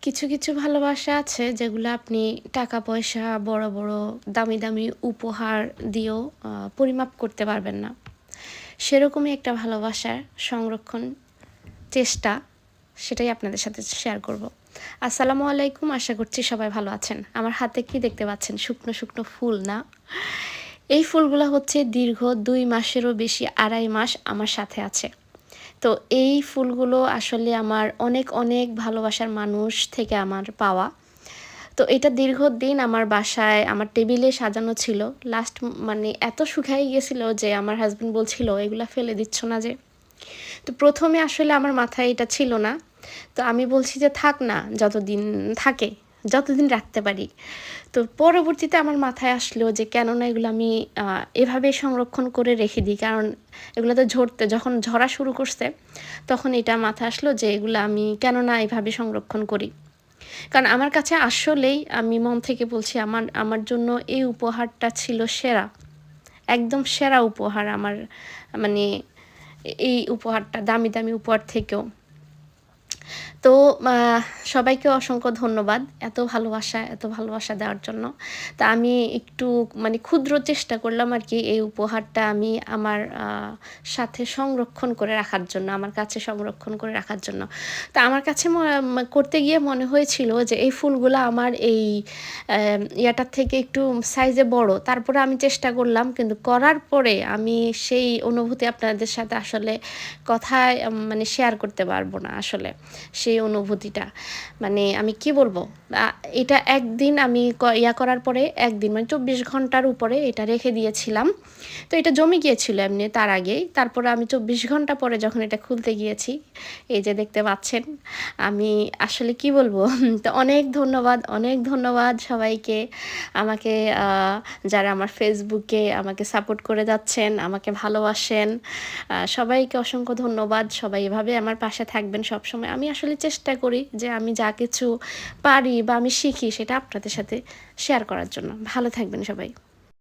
কিছু, কিছু ভালোবাসা আছে যেগুলো আপনি টাকা পয়সা, বড়, বড় দামি, দামি উপহার দিয়েও পরিমাপ করতে পারবেন না। সেরকমই একটা ভালোবাসার সংরক্ষণ চেষ্টা, সেটাই আপনাদের সাথে শেয়ার করব। আসসালামু আলাইকুম, আশা করছি সবাই ভালো আছেন। আমার হাতে কি দেখতে পাচ্ছেন? শুকনো, শুকনো ফুল না? এই ফুলগুলো হচ্ছে দীর্ঘ ২ মাসেরও বেশি, ২.৫ মাস আমার সাথে আছে। তো এই ফুলগুলো আসলে আমার অনেক, অনেক ভালোবাসার মানুষ থেকে আমার পাওয়া। তো এটা দীর্ঘদিন আমার বাসায় আমার টেবিলে সাজানো ছিল। মানে এত শুকায় গেছিল যে আমার হাসব্যান্ড বলছিল, "এগুলা ফেলে দিচ্ছ না যে?" তো ১ম এ আসলে আমার মাথায় এটা ছিল না। তো আমি বলছি যে, "থাক না, যতদিন থাকে, যতদিন রাখতে পারি।" তো পরবর্তীতে আমার মাথায় আসলো যে কেন না এগুলো আমি এভাবে সংরক্ষণ করে রেখে দিই। কারণ এগুলো তো যখন ঝরা শুরু করছে, তখন এটা মাথায় আসলো যে এগুলো আমি কেন না এভাবে সংরক্ষণ করি। কারণ আমার কাছে আসলেই আমি মন থেকে বলছি আমার আমার জন্য এই উপহারটা ছিল সেরা। একদম সেরা উপহার আমার, মানে এই উপহারটা দামি, দামি উপহার থেকেও। তো আ সবাইকে অসংখ্য ধন্যবাদ এত ভালোবাসা দেওয়ার জন্য। তা আমি একটু মানে ক্ষুদ্র চেষ্টা করলাম আরকি এই উপহারটা আমি আমার সাথে সংরক্ষণ করে রাখার জন্য, আমার কাছে সংরক্ষণ করে রাখার জন্য। তো আমার কাছে করতে গিয়ে মনে হয়েছিল যে এই ফুলগুলা আমার এই ইয়াটার থেকে একটু সাইজে বড়। তারপরে আমি চেষ্টা করলাম, কিন্তু করার পরে আমি সেই অনুভূতি আপনাদের সাথে আসলে কথায় মানে শেয়ার করতে পারবো না আসলে। সেই অনুভূতিটা। মানে আমি কি বলবো? আ এটা একদিন আমি করার পরে একদিন মানে ২৪ ঘন্টার উপরে এটা রেখে দিয়েছিলাম। তো এটা জমে গিয়েছিল এমনি তার আগেই। তারপরে আমি ২৪ ঘন্টা পরে যখন এটা খুলতে গিয়েছি, এই যে দেখতে পাচ্ছেন, আমি আসলে কি বলবো? তো অনেক ধন্যবাদ সবাইকে। আমাকে আ যারা আমার ফেসবুকে আমাকে সাপোর্ট করে যাচ্ছেন, আমাকে ভালোবাসেন। সবাইকে অসংখ্য ধন্যবাদ। সবাই এভাবে আমার পাশে থাকবেন সবসময়। আমি আসলে চেষ্টা করি যে আমি যা কিছু পারি বা আমি শিখি সেটা আপনাদের সাথে শেয়ার করার জন্য। ভালো থাকবেন সবাই।